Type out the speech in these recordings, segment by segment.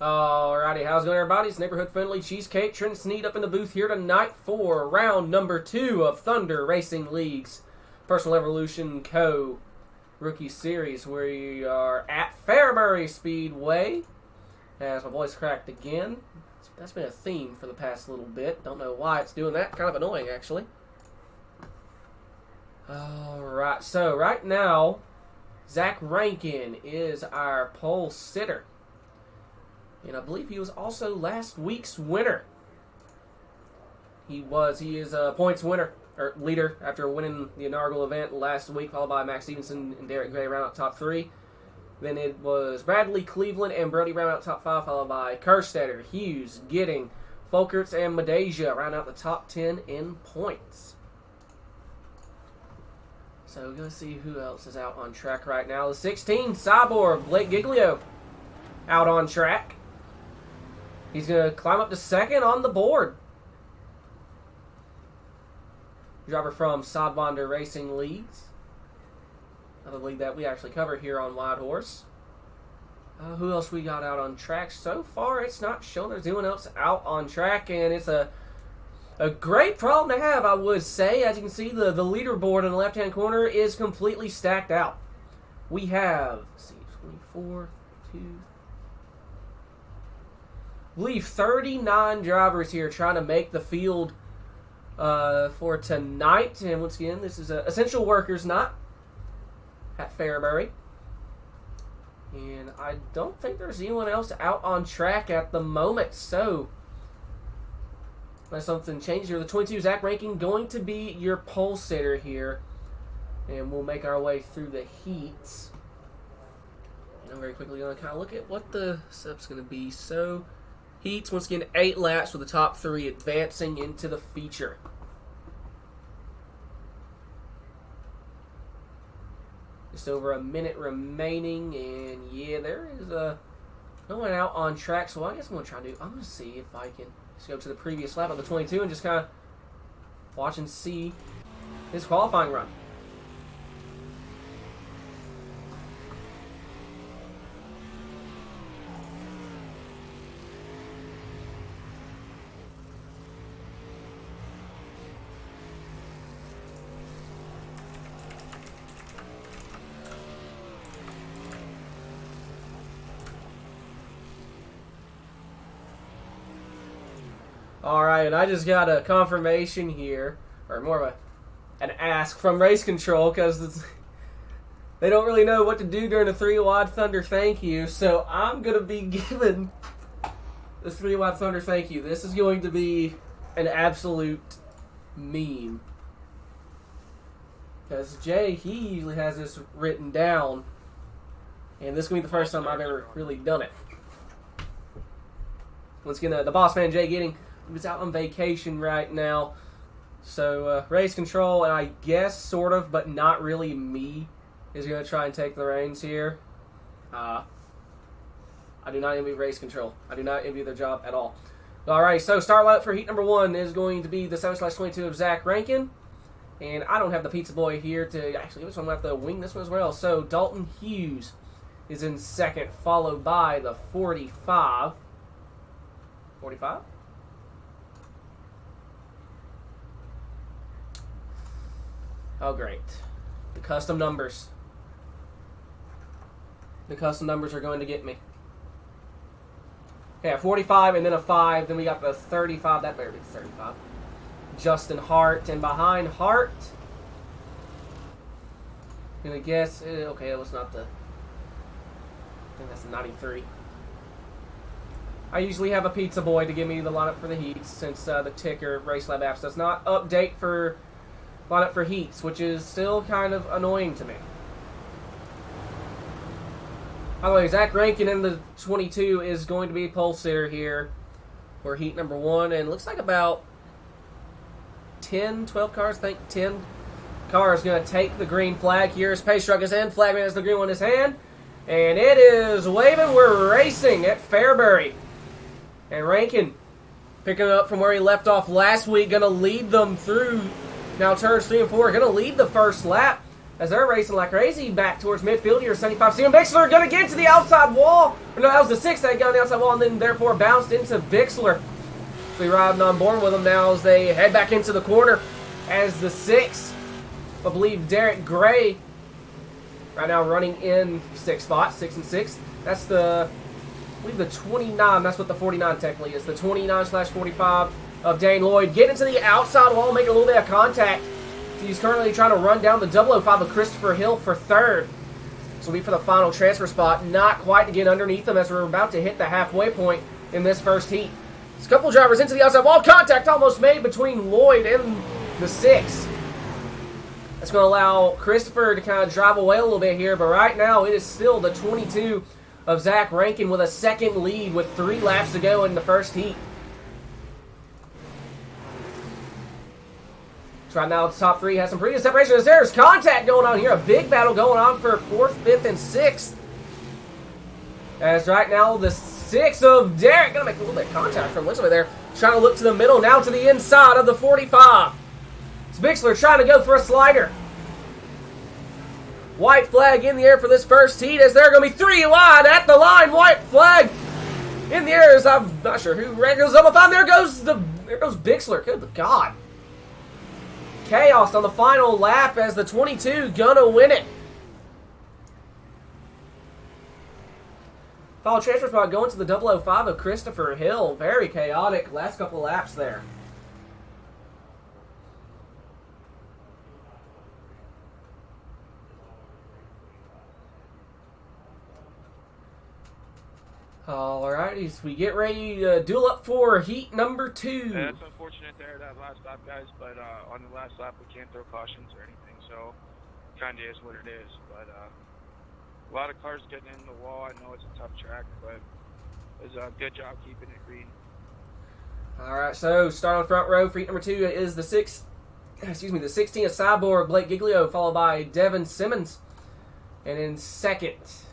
Alrighty, how's it going, everybody? It's Neighborhood Friendly Cheesecake. Trent Sneed up in the booth here tonight for round number 2 of Thunder Racing League's Personal Evolution Co. Rookie Series. We are at Fairbury Speedway. As my voice cracked again. That's been a theme for the past little bit. Don't know why it's doing that. Kind of annoying, actually. Alright, so right now, Zach Rankin is our pole sitter. And I believe he was also last week's winner. He is a points winner, or leader, after winning the inaugural event last week, followed by Max Stevenson and Derek Gray round out top 3. Then it was Bradley Cleveland and Brody round out top 5, followed by Kerstetter, Hughes, Gidding, Folkerts, and Medeja round out the top 10 in points. So we're going to see who else is out on track right now. The 16, Cyborg, Blake Giglio, out on track. He's going to climb up to second on the board. Driver from Sidewinder Racing Leagues. Another league that we actually cover here on Wild Horse. Who else we got out on track? So far, it's not showing there's anyone else out on track, and it's a great problem to have, I would say. As you can see, the leaderboard in the left-hand corner is completely stacked out. We have, let's see, 24, 2... I believe 39 drivers here trying to make the field for tonight. And once again, this is a essential workers night at Fairbury. And I don't think there's anyone else out on track at the moment. So, unless something changes here, the 22 Zach Rankin going to be your pole sitter here. And we'll make our way through the heats. And I'm very quickly going to kind of look at what the setup's going to be. So, heats, once again, 8 laps with the top 3 advancing into the feature. Just over a minute remaining, and yeah, there is no one out on track, so I guess I'm going to see if I can just go to the previous lap of the 22 and just kind of watch and see his qualifying run. Alright, and I just got a confirmation here, or more of an ask from Race Control, because they don't really know what to do during the 3-wide Thunder thank you, so I'm going to be giving the 3-wide Thunder thank you. This is going to be an absolute meme. Because Jay, he usually has this written down, and this is going to be the first time I've ever really done it. Once again, the boss man, Jay Gidding, who's out on vacation right now. So, Race Control, and I guess sort of, but not really me, is going to try and take the reins here. I do not envy Race Control. I do not envy their job at all. Alright, so start lineup for heat number 1 is going to be the 7/22 of Zach Rankin. And I don't have the pizza boy here to actually give this one. I'm going to have to wing this one as well. So, Dalton Hughes is in second, followed by the 45. 45? Oh, great. The custom numbers. The custom numbers are going to get me. Yeah, 45 and then a 5. Then we got the 35. That better be 35. Justin Hart. And behind Hart, I'm going to guess. Okay, that was not the. I think that's the 93. I usually have a pizza boy to give me the lineup for the heats, since the ticker Race Lab apps does not update for lineup for heats, which is still kind of annoying to me. By the way, Zach Rankin in the 22 is going to be pole sitter here for heat number 1, and it looks like about 10, 12 cars, I think 10 cars going to take the green flag here as Pace Truck is in. Flagman has the green one in his hand, and it is waving. We're racing at Fairbury. And Rankin, picking up from where he left off last week, going to lead them through now turns 3 and 4. Going to lead the first lap as they're racing like crazy back towards midfield here. 75. Steven Bixler going to get to the outside wall. Or no, that was the 6 that got on the outside wall and then therefore bounced into Bixler. So riding on board with them now as they head back into the corner as the 6, I believe Derek Gray, right now running in 6 spots, 6 and 6. That's the, I believe the 29, that's what the 49 technically is. The 29/45 of Dane Lloyd. Getting to the outside wall, making a little bit of contact. He's currently trying to run down the 005 of Christopher Hill for 3rd. This will be for the final transfer spot. Not quite to get underneath them as we're about to hit the halfway point in this first heat. There's a couple drivers into the outside wall. Contact almost made between Lloyd and the 6. That's going to allow Christopher to kind of drive away a little bit here, but right now it is still the 22 of Zach Rankin with a 2nd lead with 3 laps to go in the first heat. So right now the top 3 has some pretty good separation as there's contact going on here. A big battle going on for 4th, 5th, and 6th. As right now the 6 of Derek going to make a little bit of contact from Elizabeth there. Trying to look to the middle, now to the inside of the 45. It's Bixler trying to go for a slider. White flag in the air for this first heat as there are going to be 3 wide at the line. White flag in the air as I'm not sure who goes up. There goes Bixler. Good God. Chaos on the final lap as the 22 gonna win it. Final transfer spot going to the 005 of Christopher Hill. Very chaotic last couple of laps there. Alrighty, so we get ready to duel up for heat number 2. Yeah, it's unfortunate there, that last lap, guys, but on the last lap we can't throw cautions or anything, so kind of is what it is. But a lot of cars getting in the wall. I know it's a tough track, but it was a good job keeping it green. Alright, so start on front row for heat number 2 is the 16 of Cyborg, Blake Giglio, followed by Devin Simmons. And in 2nd,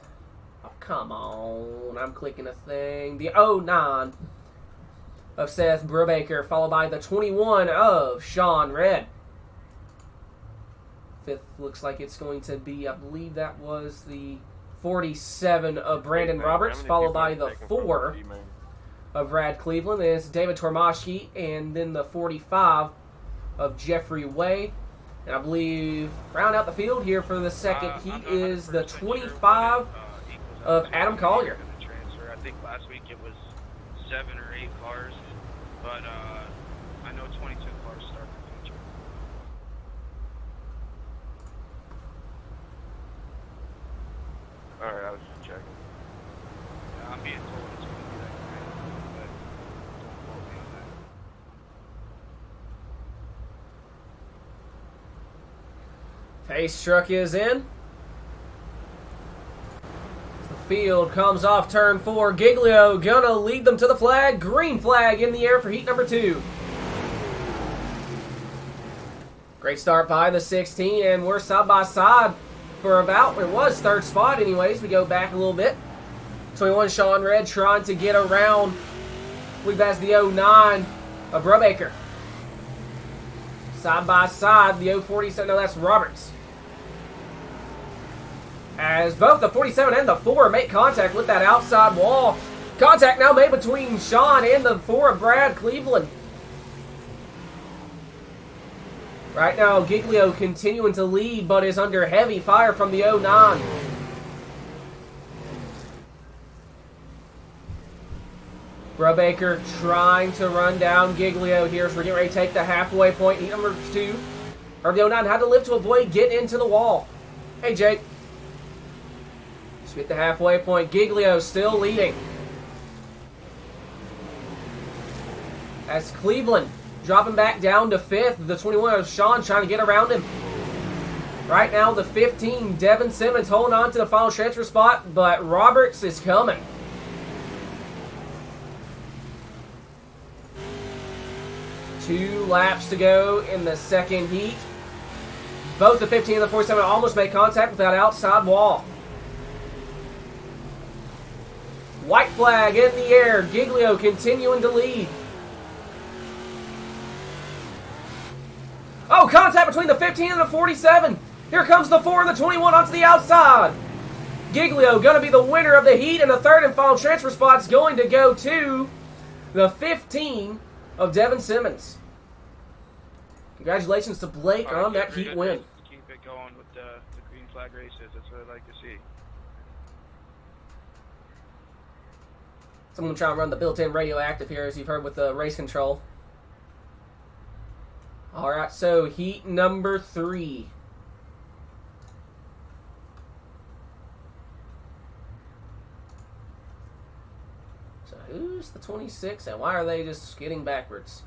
come on, I'm clicking a thing. The 09 of Seth Brubaker, followed by the 21 of Sean Red. 5th looks like it's going to be, I believe that was the 47 of Brandon Roberts, followed by the 4 of Brad Cleveland. Then it's David Tormashki, and then the 45 of Jeffrey Way. And I believe round out the field here for the 2nd heat is the 25 of Adam Collier. I think last week it was 7 or 8 cars, but I know 22 cars start the feature. Alright, I was just checking. Yeah, I'm being told it's going to be that great, but don't quote me on that. Pace truck is in. Field comes off turn 4. Giglio gonna lead them to the flag. Green flag in the air for heat number 2. Great start by the 16, and we're side by side for about, it was 3rd spot anyways. We go back a little bit. 21 Sean Red trying to get around, I believe that's the 09 of Brubaker. Side by side, the 047, no, that's Roberts. As both the 47 and the 4 make contact with that outside wall. Contact now made between Sean and the 4 of Brad Cleveland. Right now, Giglio continuing to lead, but is under heavy fire from the 09. Brubaker trying to run down Giglio here as we're getting ready to take the halfway point. Heat number 2. Or the 09 had to live to avoid getting into the wall. Hey, Jake. Just hit the halfway point. Giglio still leading. As Cleveland dropping back down to 5th. The 21 of Sean trying to get around him. Right now, the 15, Devin Simmons holding on to the final transfer spot, but Roberts is coming. Two laps to go in the 2nd heat. Both the 15 and the 47 almost made contact with that outside wall. White flag in the air. Giglio continuing to lead. Oh, contact between the 15 and the 47. Here comes the 4 and the 21 onto the outside. Giglio going to be the winner of the heat, and the third and final transfer spot's going to go to the 15 of Devin Simmons. Congratulations to Blake on that heat win. Keep it going with the green flag races. That's what I like to see. So I'm going to try and run the built-in radioactive here, as you've heard with the race control. All right, so heat number 3. So who's the 26, and why are they just getting backwards?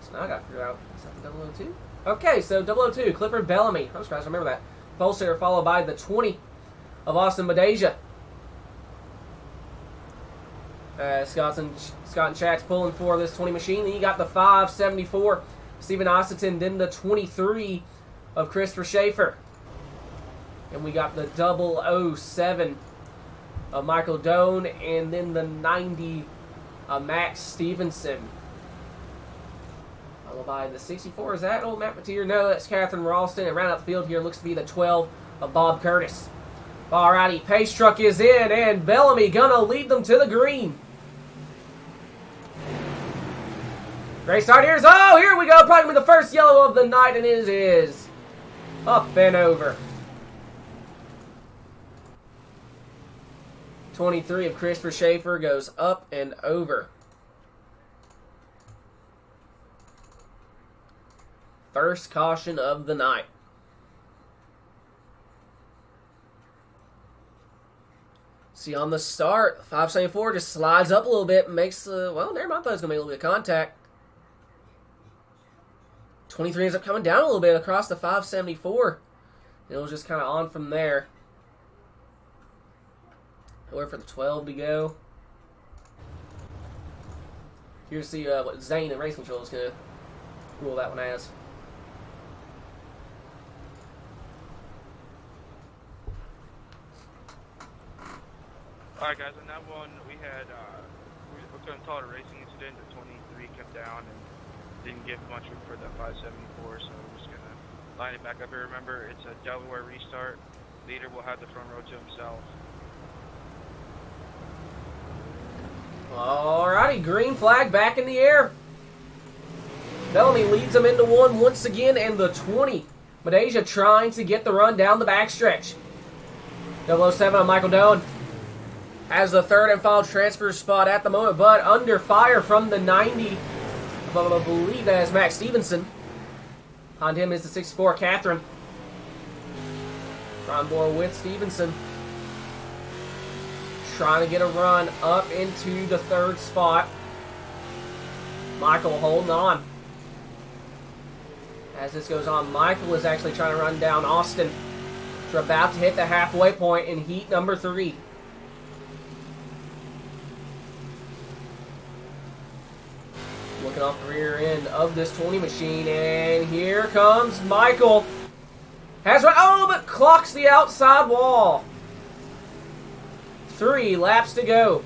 So now I got to figure out, is that the 002? Okay, so 002, Clifford Bellamy. I'm surprised I remember that. Pulsar followed by the 20 of Austin Madeja. Scott and Shaq's pulling for this 20 machine. Then you got the 574, Stephen Ossiton. Then the 23 of Christopher Schaefer. And we got the 007 of Michael Doan. And then the 90 of Max Stevenson. Followed by the 64. Is that old Matt Mateer? No, that's Catherine Ralston. And round out the field here looks to be the 12 of Bob Curtis. Alrighty, pace truck is in, and Bellamy gonna lead them to the green. Great start here. Oh, here we go. Probably the first yellow of the night, and it is up and over. 23 of Christopher Schaefer goes up and over. First caution of the night. See, on the start, 574 just slides up a little bit and makes, well, never mind, I thought it was going to make a little bit of contact. 23 ends up coming down a little bit across the 574. It was just kind of on from there. Nowhere for the 12 to go. Here's the what Zane and Race Control is going to rule that one as. Alright guys, on that one we had, we're going to call it a racing incident. The 23 came down and didn't give much room for the 574, so we're just going to line it back up here. Remember, it's a Delaware restart. Leader will have the front row to himself. Alrighty, green flag back in the air. Bellamy leads them into one once again, and the 20. Madeja trying to get the run down the backstretch. 007 on Michael Doan has the third and final transfer spot at the moment, but under fire from the 90. I believe that is Max Stevenson. Behind him is the 64, Catherine. Trying more with Stevenson. Trying to get a run up into the third spot. Michael holding on. As this goes on, Michael is actually trying to run down Austin. We're about to hit the halfway point in heat number 3. Looking off the rear end of this 20 machine, and here comes Michael. Has run, oh, but clocks the outside wall. 3 laps to go.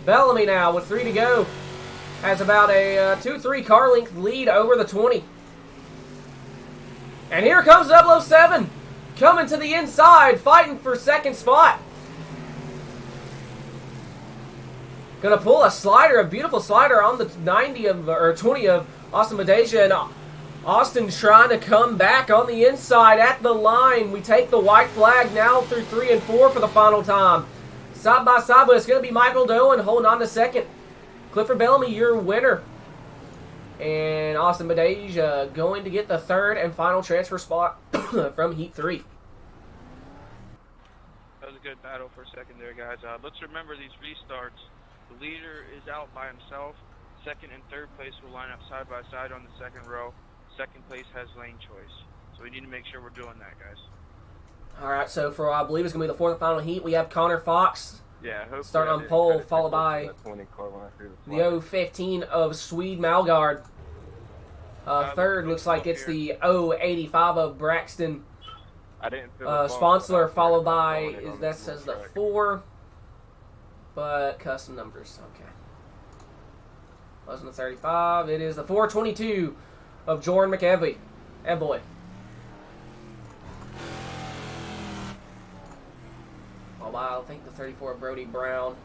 Bellamy now with 3 to go has about a 2-3 car length lead over the 20. And here comes 007 coming to the inside, fighting for second spot. Gonna pull a slider, a beautiful slider on the 90 of, or 20 of Austin Madeja, and Austin trying to come back on the inside at the line. We take the white flag now through 3 and 4 for the final time. Side by side, but it's gonna be Michael Doan holding on to second. Clifford Bellamy, your winner. And Austin Madeja going to get the third and final transfer spot from Heat 3. That was a good battle for a second there, guys. Let's remember these restarts. The leader is out by himself. Second and third place will line up side by side on the second row. Second place has lane choice. So we need to make sure we're doing that, guys. All right, so for I believe it's going to be the fourth and final heat, we have Connor Fox starting on pole, followed by the 015 of Swede Malgard. Third looks like it's the 085 of Braxton Sponsler, followed by, that says the 4, but custom numbers, okay. Wasn't a 35. It is the 422 of Jordan McEvoy. Evoy. Oh, I think the 34 of Brody Brown.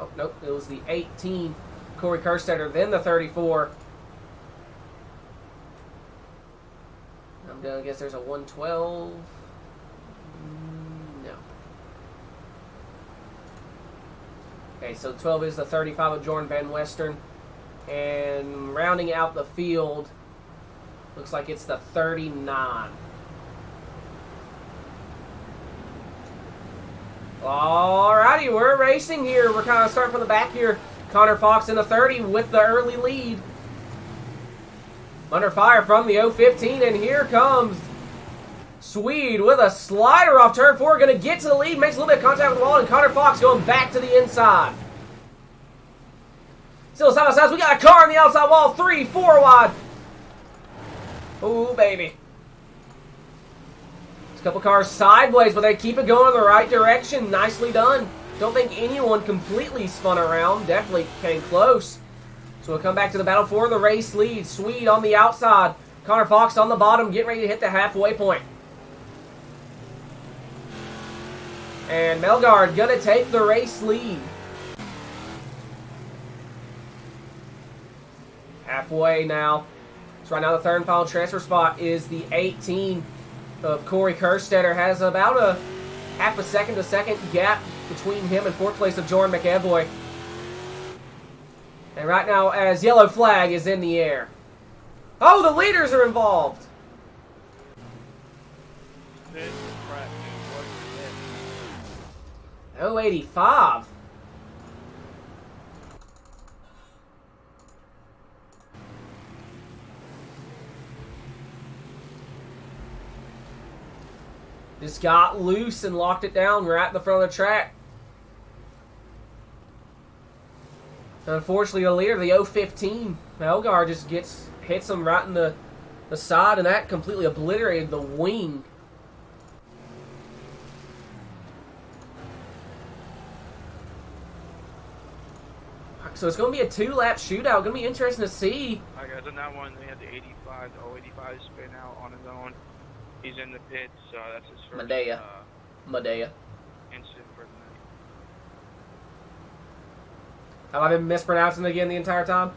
Oh, nope. It was the 18 Corey Kerstetter, then the 34. I'm going to guess there's a 112. No. Okay, so 12 is the 35 of Jordan Van Western. And rounding out the field, looks like it's the 39. Alrighty, we're racing here. We're kind of starting from the back here. Connor Fox in the 30 with the early lead. Under fire from the 015, and here comes Swede with a slider off turn 4. Going to get to the lead, makes a little bit of contact with the wall, and Connor Fox going back to the inside. Still side by side, we got a car on the outside wall, 3, 4 wide. Ooh, baby. A couple cars sideways, but they keep it going in the right direction. Nicely done. Don't think anyone completely spun around. Definitely came close. So we'll come back to the battle for the race lead. Swede on the outside. Connor Fox on the bottom, getting ready to hit the halfway point. And Melgard going to take the race lead. Halfway now. So right now the third and final transfer spot is the 18 of Corey Kerstetter. Has about a half a second to second gap between him and fourth place of Jordan McEvoy. And right now, as yellow flag is in the air. Oh, the leaders are involved. 085. Just got loose and locked it down right in the front of the track. Unfortunately, the leader, the 015, Melgar, just hits him right in the side, and that completely obliterated the wing. So it's going to be a 2-lap shootout. Going to be interesting to see. All right, guys, on that one, we had the 85, the 085 spin out on his own. He's in the pits, so that's his first Medea. incident for the night. Have I been mispronouncing it again the entire time?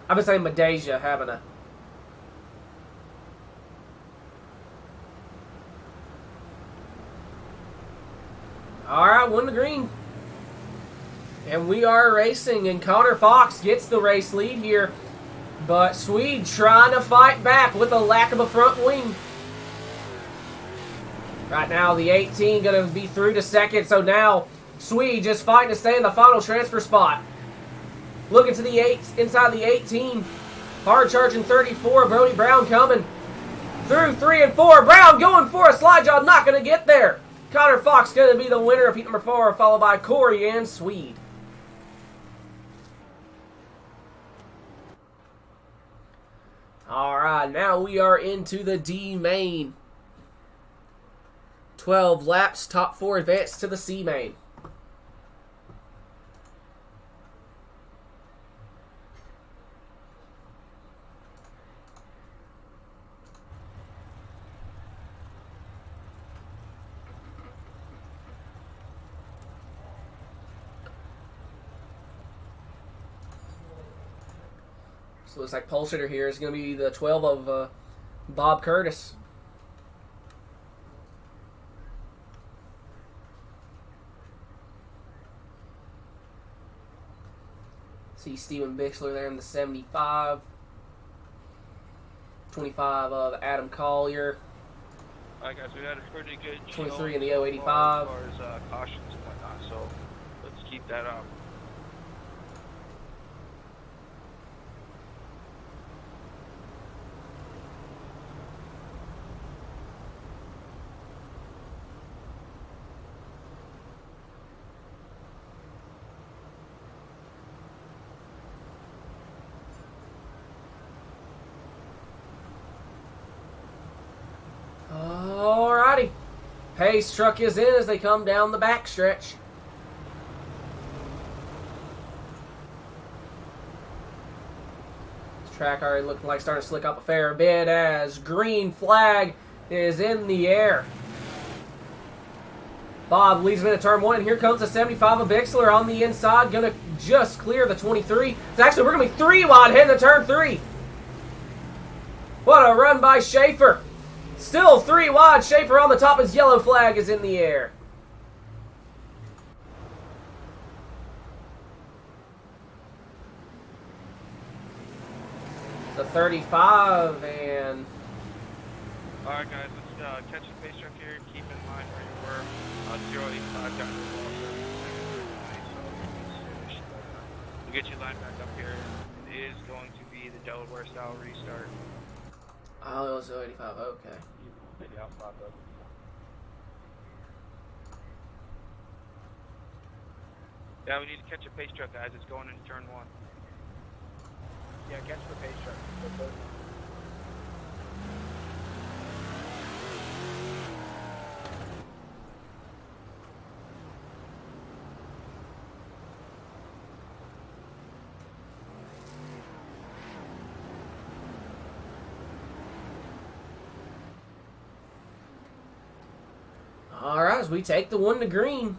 I've been saying Medeja, haven't I? Alright, won the green. And we are racing, and Connor Fox gets the race lead here. But Swede trying to fight back with a lack of a front wing. Right now, the 18 going to be through to second, so now Swede just fighting to stay in the final transfer spot. Looking to the 8, inside the 18. Hard charging 34, Brody Brown coming through 3 and 4. Brown going for a slide job, not going to get there. Connor Fox going to be the winner of heat number 4, followed by Corey and Swede. Alright, now we are into the D main. 12 laps, top 4 advance to the C main. So it looks like pole sitter here is going to be the 12 of Bob Curtis. See Steven Bixler there in the 75. 25 of Adam Collier. Alright, guys, we had a pretty good 23 in the 085. as far as cautions and whatnot, so let's keep that up. Alrighty. Pace truck is in as they come down the backstretch. Track already looking like starting to slick up a fair bit as green flag is in the air. Bob leads him into turn 1, and here comes the 75 of Bixler on the inside, going to just clear the 23. It's actually, we're going to be 3 wide heading to turn 3. What a run by Schaefer. Still 3 wide. Schaefer on the top. His yellow flag is in the air. The 35 and... Alright guys, let's catch the pace truck here. Keep in mind where you were. 085 down to the wall. We'll get you lined back up here. It is going to be the Delaware style restart. Oh, it was 085. Okay. Maybe I'll pop up. Yeah, we need to catch a pace truck, guys. It's going into turn 1. Yeah, catch the pace truck. All right, as we take the 1 to green.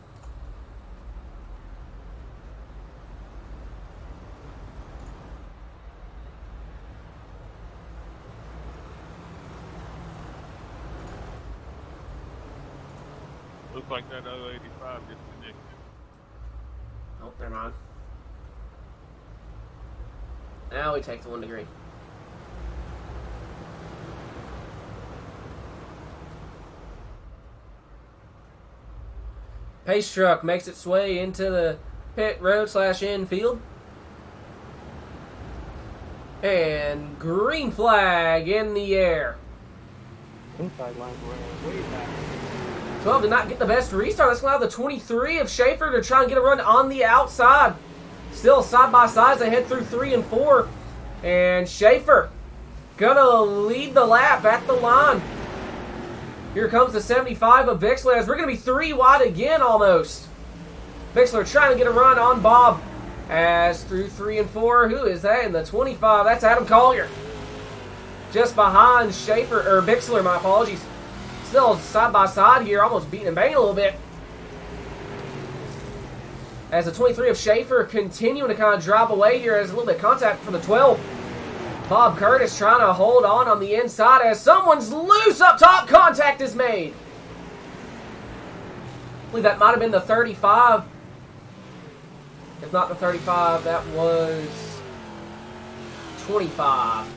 Looks like that other 85 disconnected. Oh, never mind. Now we take the 1 to green. Pace truck makes its way into the pit road / infield. And green flag in the air. Inside line ran way back. 12 did not get the best restart. That's allowed the 23 of Schaefer to try and get a run on the outside. Still side by side as they head through 3 and 4. And Schaefer gonna lead the lap at the line. Here comes the 75 of Bixler as we're going to be 3 wide again almost. Bixler trying to get a run on Bob as through 3 and 4. Who is that in the 25? That's Adam Collier. Just behind Schaefer, or Bixler, my apologies. Still side by side here, almost beating and banging a little bit. As the 23 of Schaefer continuing to kind of drop away here as a little bit of contact from the 12. Bob Curtis trying to hold on the inside as someone's loose up top. Contact is made. I believe that might have been the 35. If not the 35, that was 25.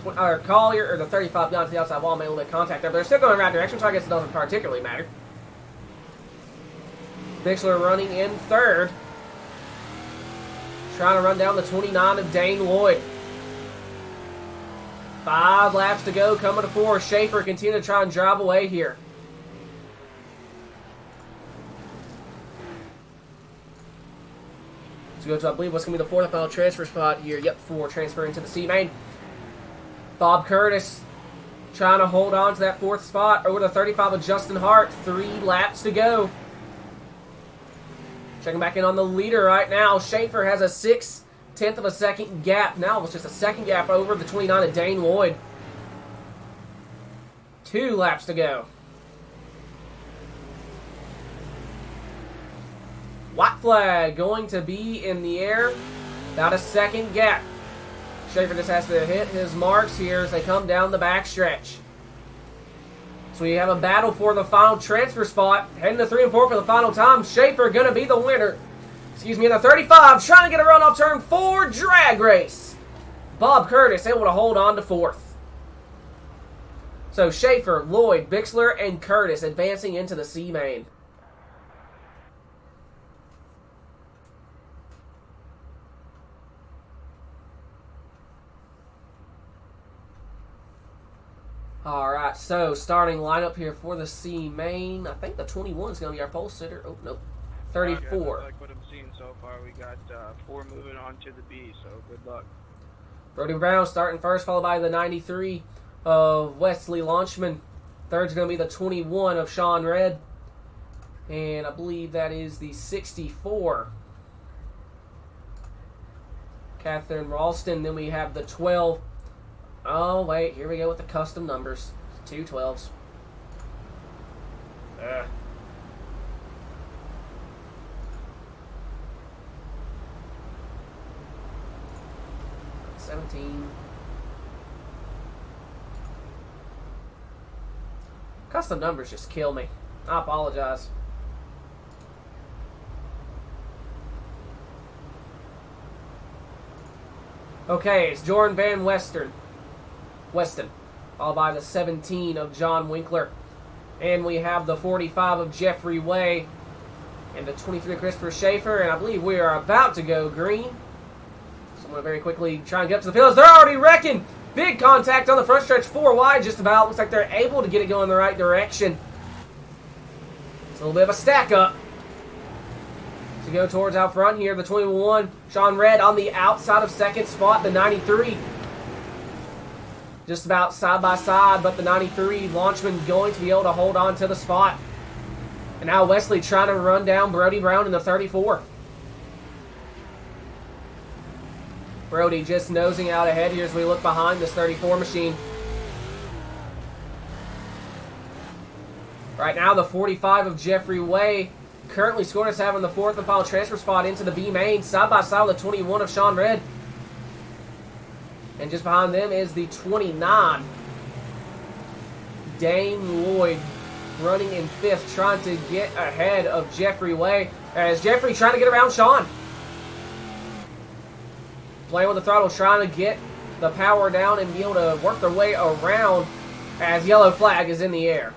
Or Collier or the 35 down to the outside wall made a little bit of contact there, but they're still going in the right direction, so I guess it doesn't particularly matter. Bixler running in 3rd. Trying to run down the 29 of Dane Lloyd. 5 laps to go, coming to 4. Schaefer continue to try and drive away here. So go to, I believe, what's going to be the 4th and final transfer spot here. Yep, 4 transferring to the C main. Bob Curtis trying to hold on to that 4th spot over the 35 of Justin Hart. 3 laps to go. Checking back in on the leader right now. Schaefer has a 6/10 of a second gap. Now it was just a second gap over the 29 of Dane Lloyd. 2 laps to go. White flag going to be in the air. About a second gap. Schaefer just has to hit his marks here as they come down the backstretch. So we have a battle for the final transfer spot. Heading to 3 and 4 for the final time. Schaefer going to be the winner. Excuse me, in the 35, trying to get a run off turn 4 drag race. Bob Curtis able to hold on to 4th. So Schaefer, Lloyd, Bixler, and Curtis advancing into the C main. Alright, so starting lineup here for the C main. I think the 21 is going to be our pole sitter. Oh, nope. 34. I like what I'm seeing so far. We got 4 moving on to the B, so good luck. Brody Brown starting first, followed by the 93 of Wesley Launchman. Third's going to be the 21 of Sean Red. And I believe that is the 64. Catherine Ralston. Then we have the 12. Oh, wait. Here we go with the custom numbers. 2 12s. 17. Custom numbers just kill me. I apologize. Okay, it's Jordan Van Weston, followed by the 17 of John Winkler. And we have the 45 of Jeffrey Way and the 23 of Christopher Schaefer. And I believe we are about to go green. So I'm going to very quickly try and get up to the field. They're already wrecking. Big contact on the front stretch, 4 wide just about. Looks like they're able to get it going in the right direction. It's a little bit of a stack up to go towards out front here. The 21, Sean Red on the outside of second spot. The 93, just about side by side, but the 93 Launchman going to be able to hold on to the spot. And now Wesley trying to run down Brody Brown in the 34. Brody just nosing out ahead here as we look behind this 34 machine. Right now, the 45 of Jeffrey Way currently scoring us having the 4th and final transfer spot into the B main, side by side with the 21 of Sean Red. And just behind them is the 29, Dane Lloyd, running in 5th, trying to get ahead of Jeffrey Way, as Jeffrey trying to get around Sean. Playing with the throttle, trying to get the power down and be able to work their way around as yellow flag is in the air.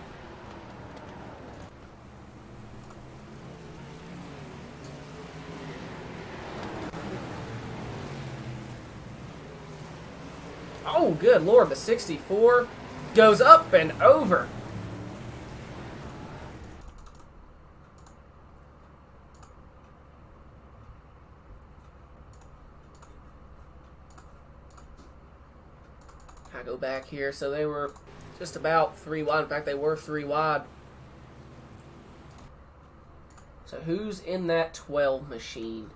Oh, good Lord, the 64 goes up and over. I go back here, so they were just about 3 wide. In fact, they were 3 wide. So who's in that 12 machine?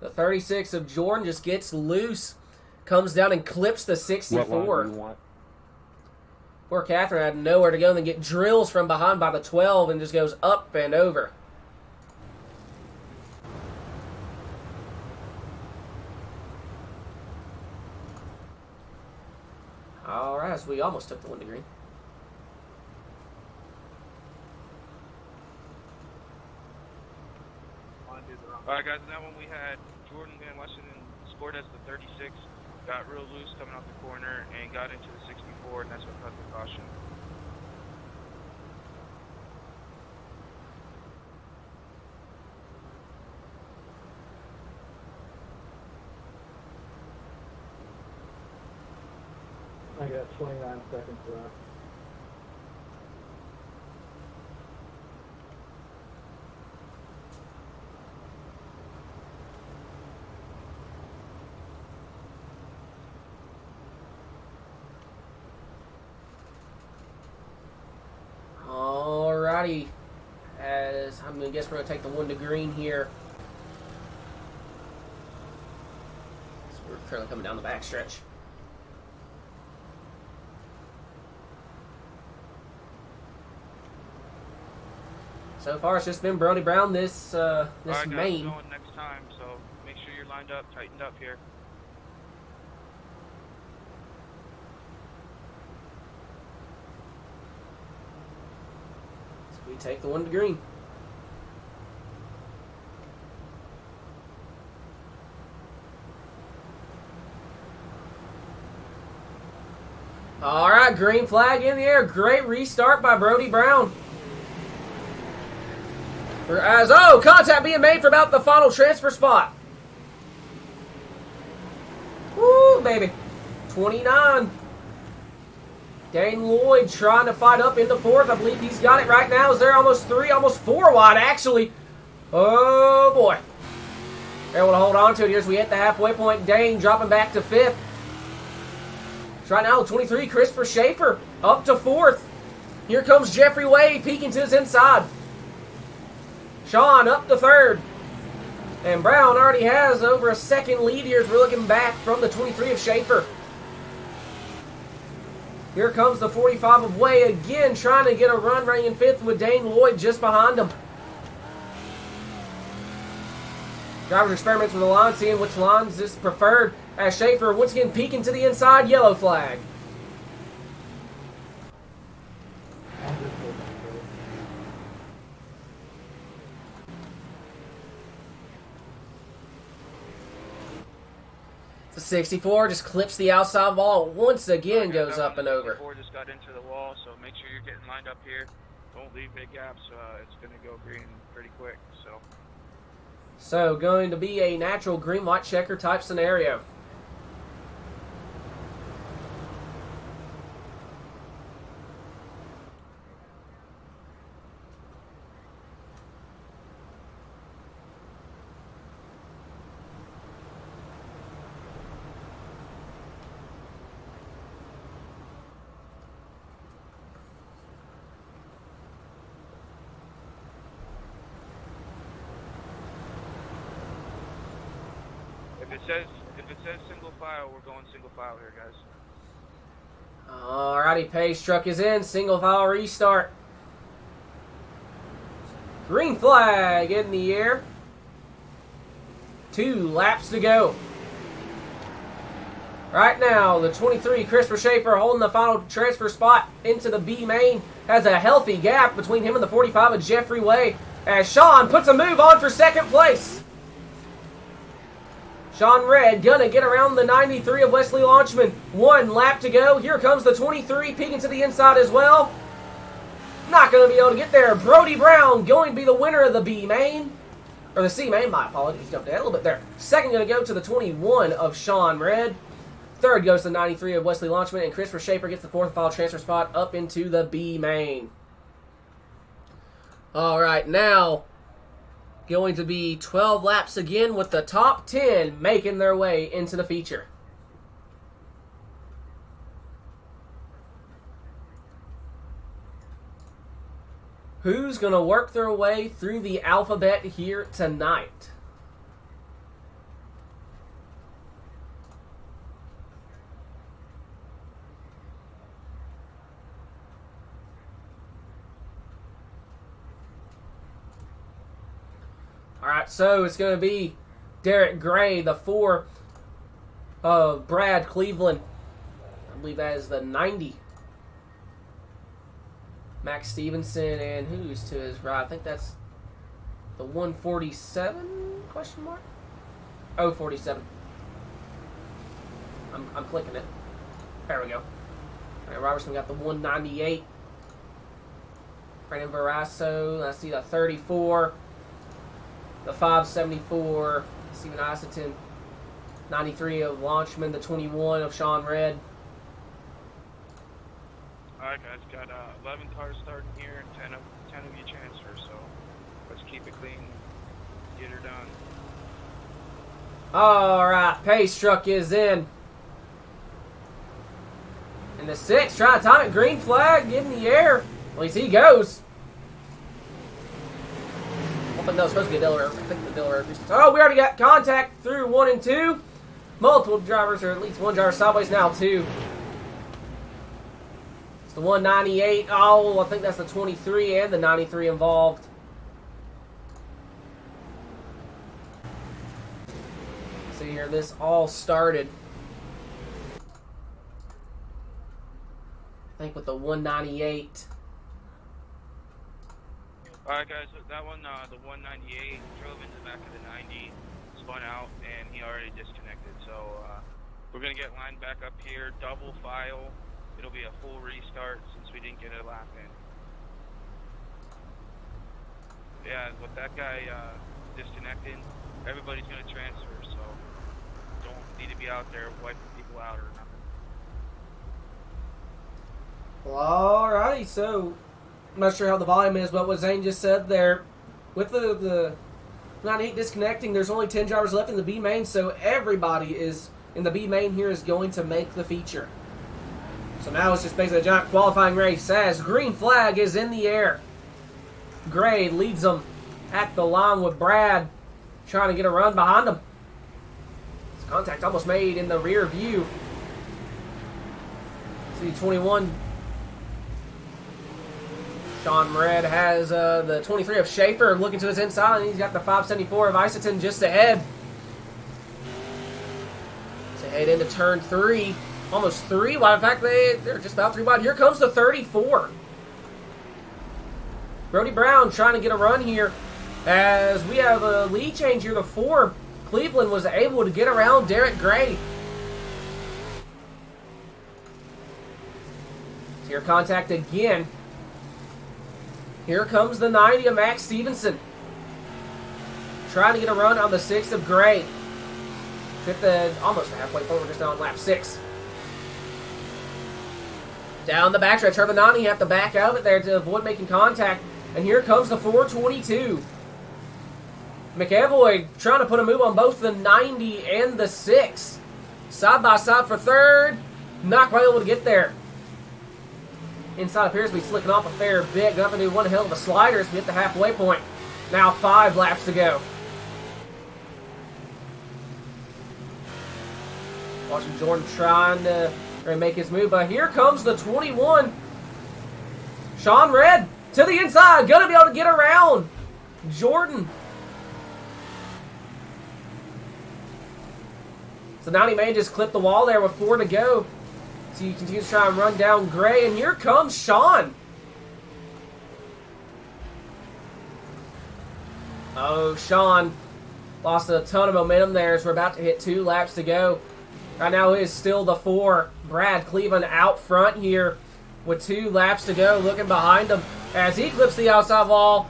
The 36 of Jordan just gets loose, comes down and clips the 64. What line do you want? Poor Catherine had nowhere to go and then get drills from behind by the 12 and just goes up and over. All right, so we almost took the one to green. Alright guys, in that one we had Jordan Van Weston scored as the 36, got real loose coming off the corner and got into the 64, and that's what caused the caution. I got 29 seconds left. Alrighty, as I'm going to guess we're going to take the one to green here. So we're currently coming down the back stretch. So far, it's just been Brody Brown this Alright guys, main. going next time, so make sure you're lined up, tightened up here. So we take the one to green. All right, green flag in the air. Great restart by Brody Brown. As, oh, contact being made for about the final transfer spot. Woo, baby. 29. Dane Lloyd trying to fight up into 4th. I believe he's got it right now. Is there almost 3, almost 4 wide, actually. Oh, boy. They're able to hold on to it here as we hit the halfway point. Dane dropping back to 5th. So right now, 23, Christopher Schaefer up to 4th. Here comes Jeffrey Way peeking to his inside. Sean up to 3rd. And Brown already has over a second lead here as we're looking back from the 23 of Schaefer. Here comes the 45 of Way again, trying to get a run, running in 5th with Dane Lloyd just behind him. Drivers experiments with the line, seeing which lines is preferred, as Schaefer once again peeking to the inside, yellow flag. The 64 just clips the outside wall, once again goes up and over. 64 just got into the wall, so make sure you're getting lined up here. Don't leave big gaps. It's going to go green pretty quick. So going to be a natural green-white checker type scenario. If it says single file, we're going single file here, guys. Alrighty, Pace truck is in. Single file restart. Green flag in the air. 2 laps to go. Right now, the 23, Christopher Schaefer, holding the final transfer spot into the B main. Has a healthy gap between him and the 45 of Jeffrey Way. As Sean puts a move on for second place. Sean Red gonna get around the 93 of Wesley Launchman. 1 lap to go. Here comes the 23 peeking to the inside as well. Not gonna be able to get there. Brody Brown going to be the winner of the B main. Or the C main, my apologies. Jumped ahead a little bit there. Second gonna go to the 21 of Sean Red. Third goes to the 93 of Wesley Launchman. And Christopher Schaefer gets the 4th final transfer spot up into the B main. Alright, now going to be 12 laps again with the top 10 making their way into the feature. Who's going to work their way through the alphabet here tonight? Alright, so it's going to be Derek Gray, the 4 of Brad Cleveland. I believe that is the 90. Max Stevenson, and who's to his right? I think that's the 147, question mark? Oh, 47. I'm clicking it. There we go. Alright, Robertson got the 198. Brandon Verasso, I see the 34. The 574, Steven Iseton. 93 of Launchman, the 21 of Sean Red. Alright, guys, got 11 cars starting here and 10 of you transfer, so let's keep it clean, get her done. Alright, Pace truck is in. And the 6, trying to time it, green flag in the air. At least he goes. But no, it's supposed to be a Delaware. I think the Delaware. Oh, we already got contact through 1 and 2. Multiple drivers, or at least one driver sideways now, 2. It's the 198. Oh, I think that's the 23 and the 93 involved. See here, this all started, I think, with the 198. Alright, guys, that one, the 198, drove into the back of the 90, spun out, and he already disconnected. So we're going to get lined back up here, double file. It'll be a full restart since we didn't get a lap in. Yeah, with that guy disconnecting, everybody's going to transfer, so don't need to be out there wiping people out or nothing. Well, alrighty, so I'm not sure how the volume is, but what Zane just said there, with the 98 disconnecting, there's only 10 drivers left in the B main, so everybody is in the B main here is going to make the feature. So now it's just basically a giant qualifying race as green flag is in the air. Gray leads them at the line with Brad. trying to get a run behind him. His contact almost made in the rear view. C21. Sean Red has the 23 of Schaefer looking to his inside, and he's got the 574 of Iserton just ahead. To head into turn 3. Almost 3 wide. In fact, they're just about 3 wide. Here comes the 34. Brody Brown trying to get a run here as we have a lead change here. The 4, Cleveland, was able to get around Derek Gray. Here contact again. Here comes the 90 of Max Stevenson. Trying to get a run on the 6 of Gray. Hit the almost halfway point. We're just on lap 6. Down the backstretch. Trevor 90 have to back out of it there to avoid making contact. And here comes the 422. McEvoy trying to put a move on both the 90 and the 6. Side by side for third. Not quite able to get there. Inside appears to be slicking off a fair bit. Gonna have to do one hell of a slider as we hit the halfway point. Now 5 laps to go. Watching Jordan trying to make his move, but here comes the 21. Sean Red to the inside. Gonna be able to get around Jordan. So 90 may just clip the wall there with 4 to go. So you continue to try and run down Gray, and here comes Sean. Oh, Sean lost a ton of momentum there as we're about to hit 2 laps to go. Right now it is still the 4. Brad Cleveland out front here with 2 laps to go, looking behind him as he clips the outside wall.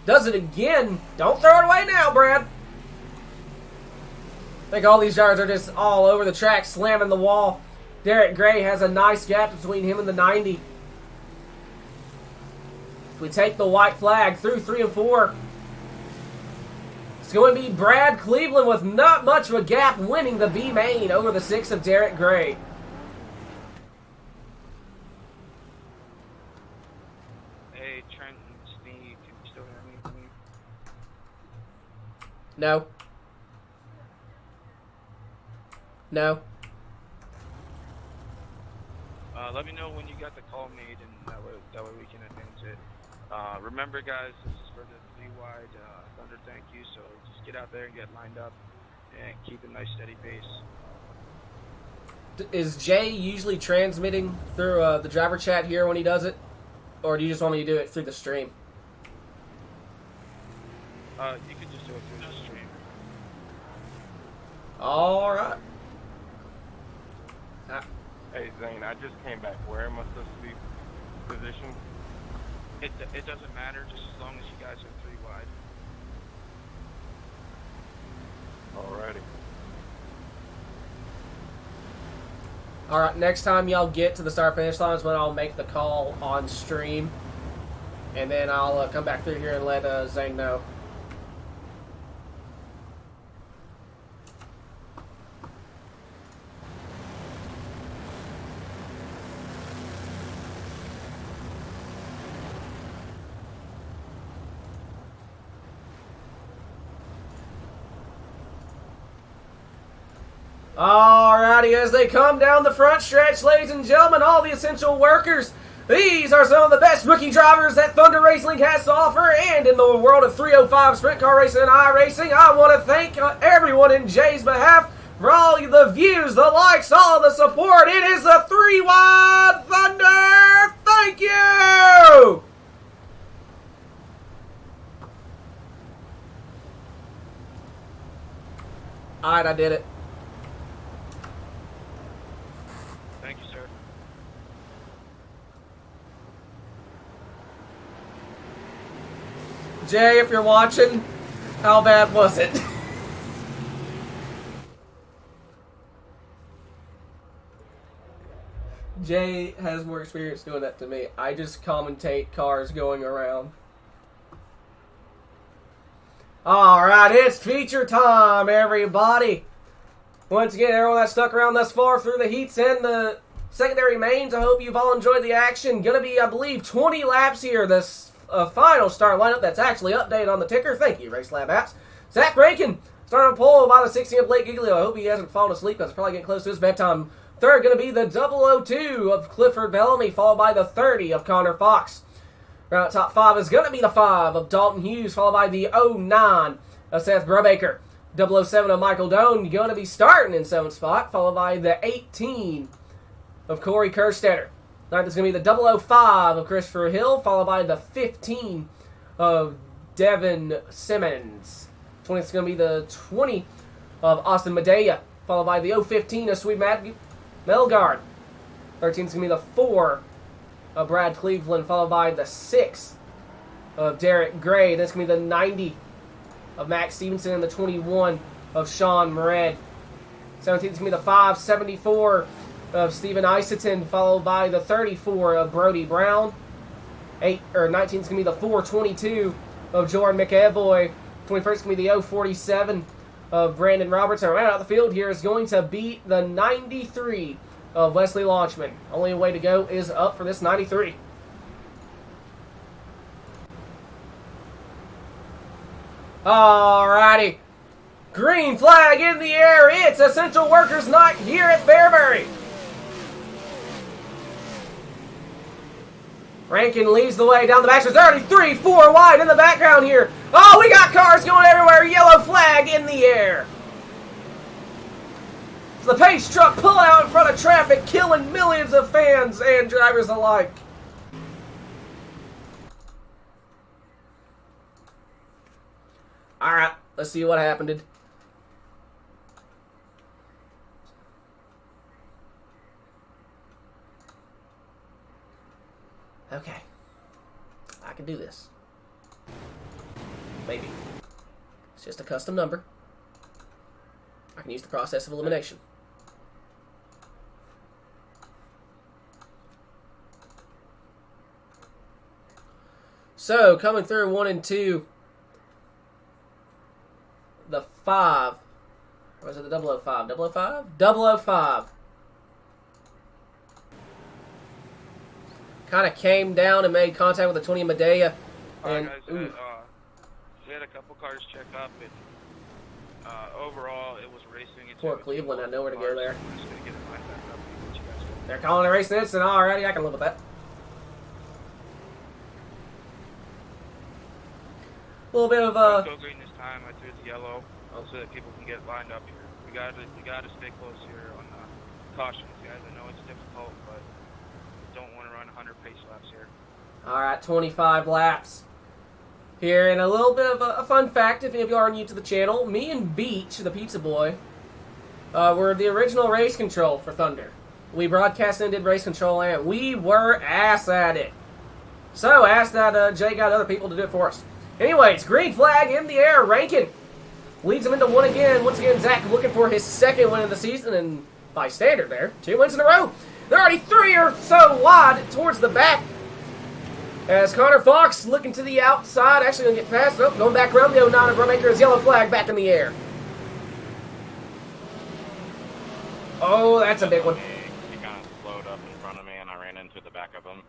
Does it again. Don't throw it away now, Brad. I think all these drivers are just all over the track, slamming the wall. Derek Gray has a nice gap between him and the 90. If we take the white flag through 3 and 4, it's going to be Brad Cleveland with not much of a gap winning the B main over the 6 of Derek Gray. Hey, Trent and Steve, can you still hear me? No. No. Let me know when you got the call made, and that way we can advance it. Remember, guys, this is for the 3 wide Thunder. Thank you. So just get out there and get lined up, and keep a nice steady pace. Is Jay usually transmitting through the driver chat here when he does it, or do you just want me to do it through the stream? You can just do it through the stream. All right. Hey, Zane, I just came back. Where am I supposed to be positioned? It doesn't matter, just as long as you guys are 3 wide. Alrighty. All right, next time y'all get to the start-finish line is when I'll make the call on stream. And then I'll come back through here and let Zane know. Alrighty, as they come down the front stretch, ladies and gentlemen, all the essential workers, these are some of the best rookie drivers that Thunder Racing has to offer, and in the world of 305 sprint car racing and iRacing, I want to thank everyone in Jay's behalf for all the views, the likes, all the support. It is the 3 Wide Thunder. Thank you! Alright, I did it. Thank you, sir. Jay, if you're watching, how bad was it? Jay has more experience doing that to me. I just commentate cars going around. Alright, it's feature time, everybody. Once again, everyone that stuck around thus far through the heats and the secondary mains, I hope you've all enjoyed the action. Gonna be, I believe, 20 laps here. This final start lineup that's actually updated on the ticker. Thank you, Race Lab Apps. Zach Rankin starting to pull by the 16 of Blake Giglio. I hope he hasn't fallen asleep because it's probably getting close to his bedtime. Third going to be the 002 of Clifford Bellamy, followed by the 30 of Connor Fox. Round out top 5 is going to be the 5 of Dalton Hughes, followed by the 09 of Seth Brubaker. 007 of Michael Doan going to be starting in 7th spot, followed by the 18 of Corey Kerstetter. 9th is going to be the 005 of Christopher Hill, followed by the 15 of Devin Simmons. 20th is going to be the 20 of Austin Medea, followed by the 015 of Sweet Melgard. 13th is going to be the 4 of Brad Cleveland, followed by the 6 of Derek Gray. That's going to be the 90 of Max Stevenson and the 21 of Sean Moret. 17th is going to be the 574 of Stephen Iseton, followed by the 34 of Brody Brown. 19th is going to be the 422 of Jordan McEvoy. 21st is going to be the 047 of Brandon Robertson. Right out the field here is going to be the 93 of Wesley Launchman. Only way to go is up for this 93. Alrighty. Green flag in the air. It's Essential Workers Night here at Fairbury. Rankin leads the way down the back. There's already 3-4 wide in the background here. Oh, we got cars going everywhere. Yellow flag in the air. The P.E.C truck pulling out in front of traffic, killing millions of fans and drivers alike. Alright, let's see what happened. Okay. I can do this. Maybe. It's just a custom number. I can use the process of elimination. So, coming through 1 and 2, the 5. Or was it the 005? 005? 005. Kind of came down and made contact with the 20 Medea. Alright, guys, we had a couple cars check up, and overall it was racing. Poor Cleveland had nowhere to go there. I'm just going to get it lined back up and get you guys going. They're calling a race incident already. I can live with that. A little bit of Go green this time. I threw the yellow so that people can get lined up here. We got to stay close here on cautions, guys. I know it's difficult, but don't want to run 100 pace laps here. All right, 25 laps here, and a little bit of a fun fact. If any of you are new to the channel, me and Beach, the pizza boy, were the original race control for Thunder. We broadcast and did race control, and we were ass at it. So asked that Jay got other people to do it for us. Anyways, green flag in the air. Rankin leads him into 1 again. Once again, Zach looking for his 2nd win of the season, and by standard there, 2 wins in a row. They're already 3 or so wide towards the back. As Connor Fox looking to the outside, actually going to get past. Nope, going back around the 09 of Brubaker's yellow flag back in the air. Oh, that's a big one. He kind of slowed up in front of me, and I ran into the back of him.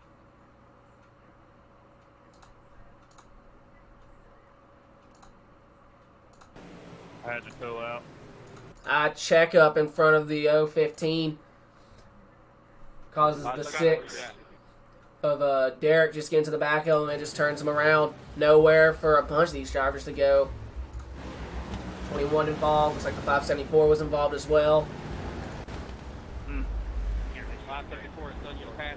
I had to pull out. I check up in front of the 015. Causes the 6 of Derek just getting to the back of him and just turns him around. Nowhere for a bunch of these drivers to go. 21 involved. Looks like the 574 was involved as well. 534 is still your pass.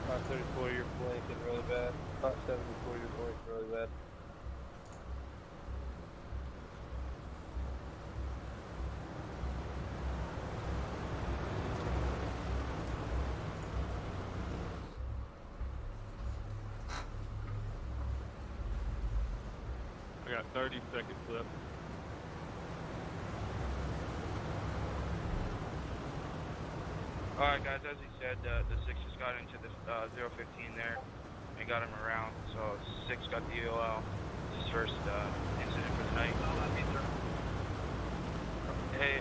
534, you're blanking really bad. 574, you're blanking really bad. I got 30 seconds left. Alright, guys, as he said, the 6 just got into the 015 there and got him around. So 6 got the EOL. His first incident for the night. Hey,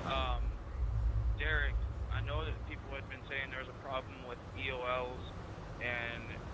Derek, I know that people had been saying there's a problem with EOLs and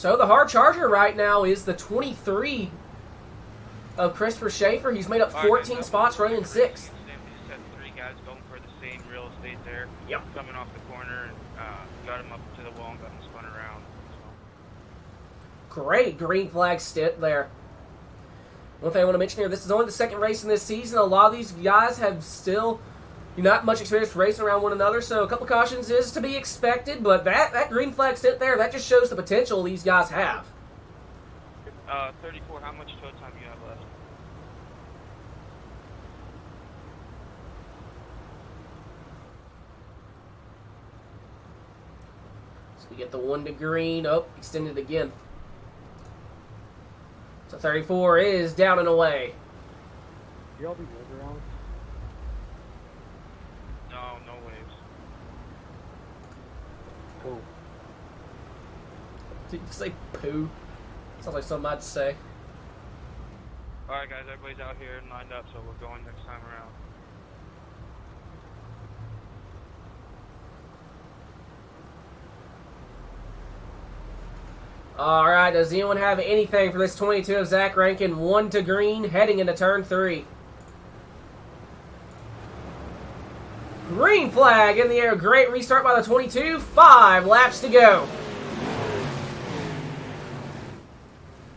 So the hard charger right now is the 23 of Christopher Schaefer. He's made up 14 spots, running in 6th. We just had 3 guys going for the same real estate there. Yep. Coming off the corner, got him up to the wall and got him spun around. So. Great green flag stint there. One thing I want to mention here, this is only the 2nd race in this season. A lot of these guys have still not much experience racing around one another, so a couple cautions is to be expected, but that green flag stint there, that just shows the potential these guys have. 34, how much tow time do you have left? So we get the 1 to green. Oh, extended again. So 34 is down and away. Do y'all do weather on? No waves. Cool. Did you say poo? Sounds like something I'd say. Alright guys, everybody's out here and lined up, so we're going next time around. Alright, does anyone have anything for this 22 of Zach Rankin? 1 to green, heading into turn 3. Green flag in the air. Great restart by the 22. 5 laps to go.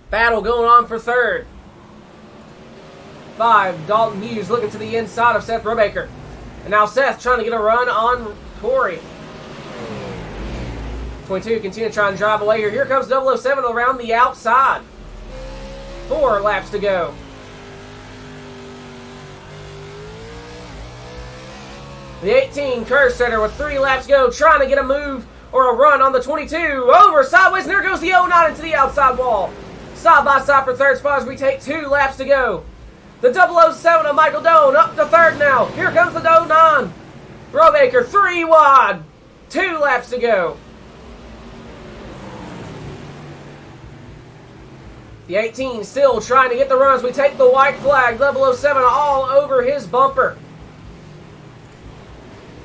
Battle going on for 3rd. 5, Dalton Hughes looking to the inside of Seth Brubaker. And now Seth trying to get a run on Corey. 22 continue to try and drive away here. Here comes 007 around the outside. 4 laps to go. The 18, Kerstetter with 3 laps to go, trying to get a move or a run on the 22. Over, sideways, and there goes the 09 into the outside wall. Side by side for 3rd spot as we take 2 laps to go. The 007 of Michael Doan up to 3rd now. Here comes the 09. Brubaker 3 wide. 2 laps to go. The 18 still trying to get the runs. We take the white flag. 007 all over his bumper.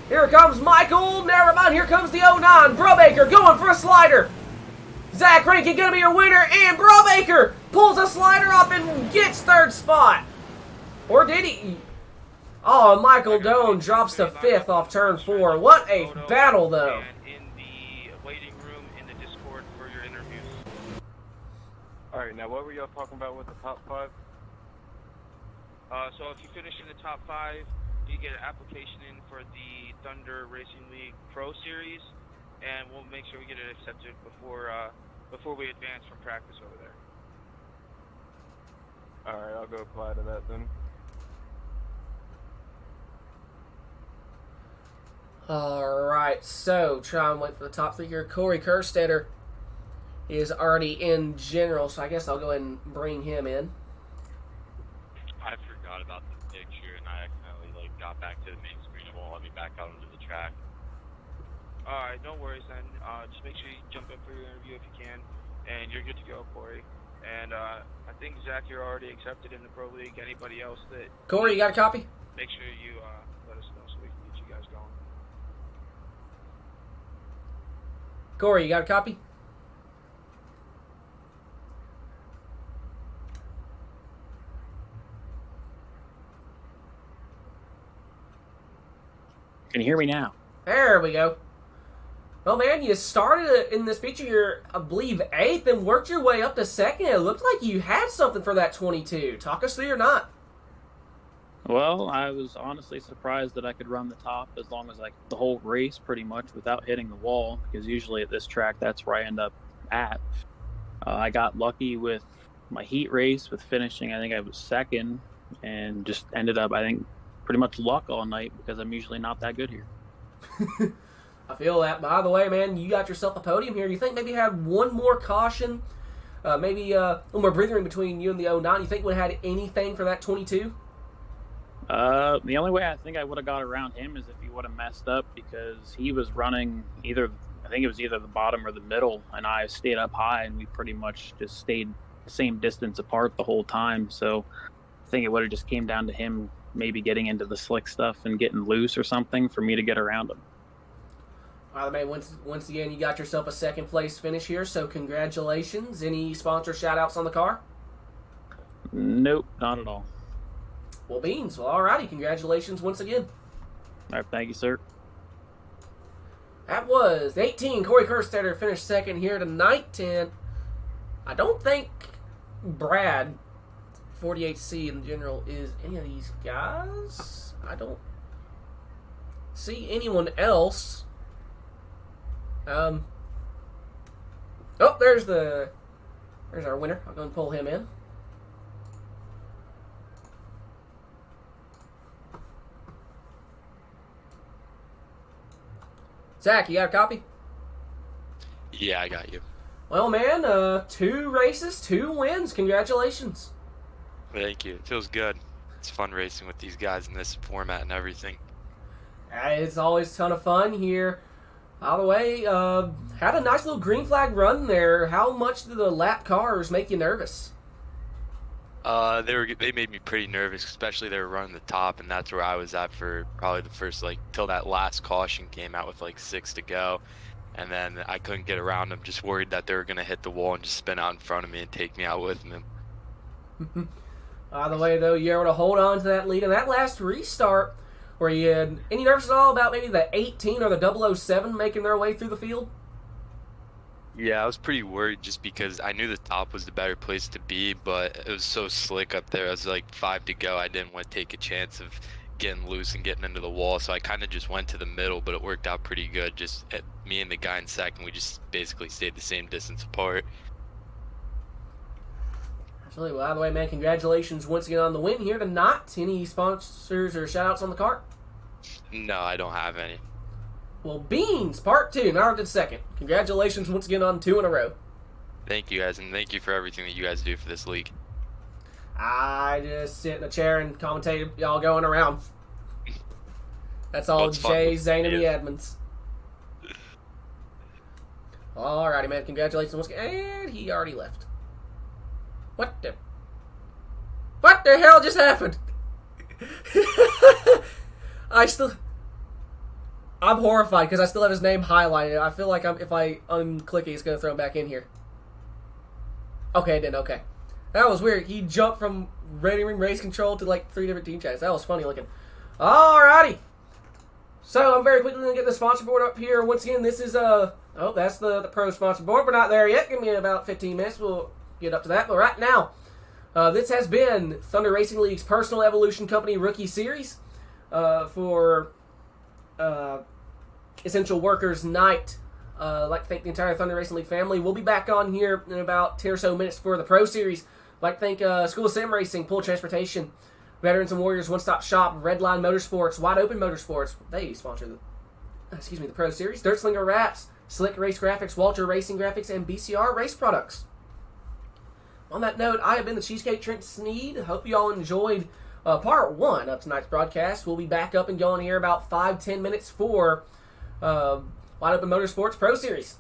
Here comes Michael. Never mind. Here comes the 09. Brubaker going for a slider. Zach Rankin going to be your winner. And Brubaker pulls a slider up and gets 3rd spot. Or did he? Oh, Michael Doan drops to 5th off turn 4. What a battle, though. In the waiting room in the Discord for your interviews. Alright, now what were y'all talking about with the top 5? So if you finish in the top 5, you get an application in for the Thunder Racing League Pro Series, and we'll make sure we get it accepted before we advance from practice over there. Alright, I'll go apply to that then. Alright, so try and wait for the top 3 here. Corey Kerstetter is already in general, so I guess I'll go ahead and bring him in. I forgot about the picture and I accidentally got back to the main screen. It won't let me back out into the track. Alright, no worries then. Just make sure you jump in for your interview if you can, and you're good to go, Corey. And I think, Zach, you're already accepted in the Pro League. Anybody else that... Corey, you got a copy? Make sure you let us know so we can get you guys going. Corey, you got a copy? Can you hear me now? There we go. Well, man, you started in this feature, you're, I believe, 8th and worked your way up to 2nd. It looked like you had something for that 22. Talk us through or not. Well, I was honestly surprised that I could run the top as long as the whole race pretty much without hitting the wall, because usually at this track that's where I end up at. I got lucky with my heat race with finishing, I think I was 2nd, and just ended up, I think, pretty much luck all night because I'm usually not that good here. I feel that. By the way, man, you got yourself a podium here. You think maybe had one more caution, maybe a little more breathing room between you and the 09? You think would have had anything for that 22? The only way I think I would have got around him is if he would have messed up, because he was running either the bottom or the middle, and I stayed up high, and we pretty much just stayed the same distance apart the whole time. So I think it would have just came down to him maybe getting into the slick stuff and getting loose or something for me to get around him. By the way, once again, you got yourself a second place finish here, so congratulations. Any sponsor shout-outs on the car? Nope, not at all. Well, Beans. Well, alrighty. Congratulations once again. All right, thank you, sir. That was 18. Corey Kerstetter finished second here tonight, and I don't think Brad, 48C in general, is any of these guys. I don't see anyone else. Oh, there's our winner. I'll go and pull him in. Zach, you got a copy? Yeah, I got you. Well, man, 2 races, 2 wins. Congratulations. Thank you. It feels good. It's fun racing with these guys in this format and everything. It's always a ton of fun here. By the way, had a nice little green flag run there. How much did the lap cars make you nervous? They made me pretty nervous, especially they were running the top, and that's where I was at for probably the first, till that last caution came out with 6 to go. And then I couldn't get around them, just worried that they were going to hit the wall and just spin out in front of me and take me out with them. By the way, though, you were able to hold on to that lead. And that last restart, were you any nervous at all about maybe the 18 or the 007 making their way through the field? Yeah, I was pretty worried just because I knew the top was the better place to be, but it was so slick up there. It was 5 to go. I didn't want to take a chance of getting loose and getting into the wall, so I kind of just went to the middle, but it worked out pretty good. Just me and the guy in second, we just basically stayed the same distance apart. Absolutely. Well, by the way, man, congratulations once again on the win here tonight. Any sponsors or shout-outs on the car? No, I don't have any. Well, Beans, part 2, now did second. Congratulations once again on 2 in a row. Thank you guys, and thank you for everything that you guys do for this league. I just sit in a chair and commentate y'all going around. That's all it's Jay, fun. Zane, and me Yeah. Edmonds. Alrighty, man. Congratulations once again. And he already left. What the hell just happened? I'm horrified because I still have his name highlighted. I feel like if I unclick it, it's going to throw him back in here. Okay, then, okay. That was weird. He jumped from Rating Ring Race Control to 3 different team chats. That was funny looking. Alrighty. So I'm very quickly going to get the sponsor board up here. Once again, this is that's the pro sponsor board. We're not there yet. Give me about 15 minutes. We'll get up to that. But right now, this has been Thunder Racing League's Personal Evolution Company Rookie Series for Essential Workers Night. I'd like to thank the entire Thunder Racing League family. We'll be back on here in about 10 or so minutes for the Pro Series. I'd like to thank School of Sim Racing, Pool Transportation, Veterans and Warriors One Stop Shop, Redline Motorsports, Wide Open Motorsports. They sponsor the Pro Series. Dirt Slinger Wraps, Slick Race Graphics, Walter Racing Graphics, and BCR Race Products. On that note, I have been the Cheesecake Trent Sneed. Hope you all enjoyed part 1 of tonight's broadcast. We'll be back up and going here about 5-10 minutes for Wide Open Motorsports Pro Series.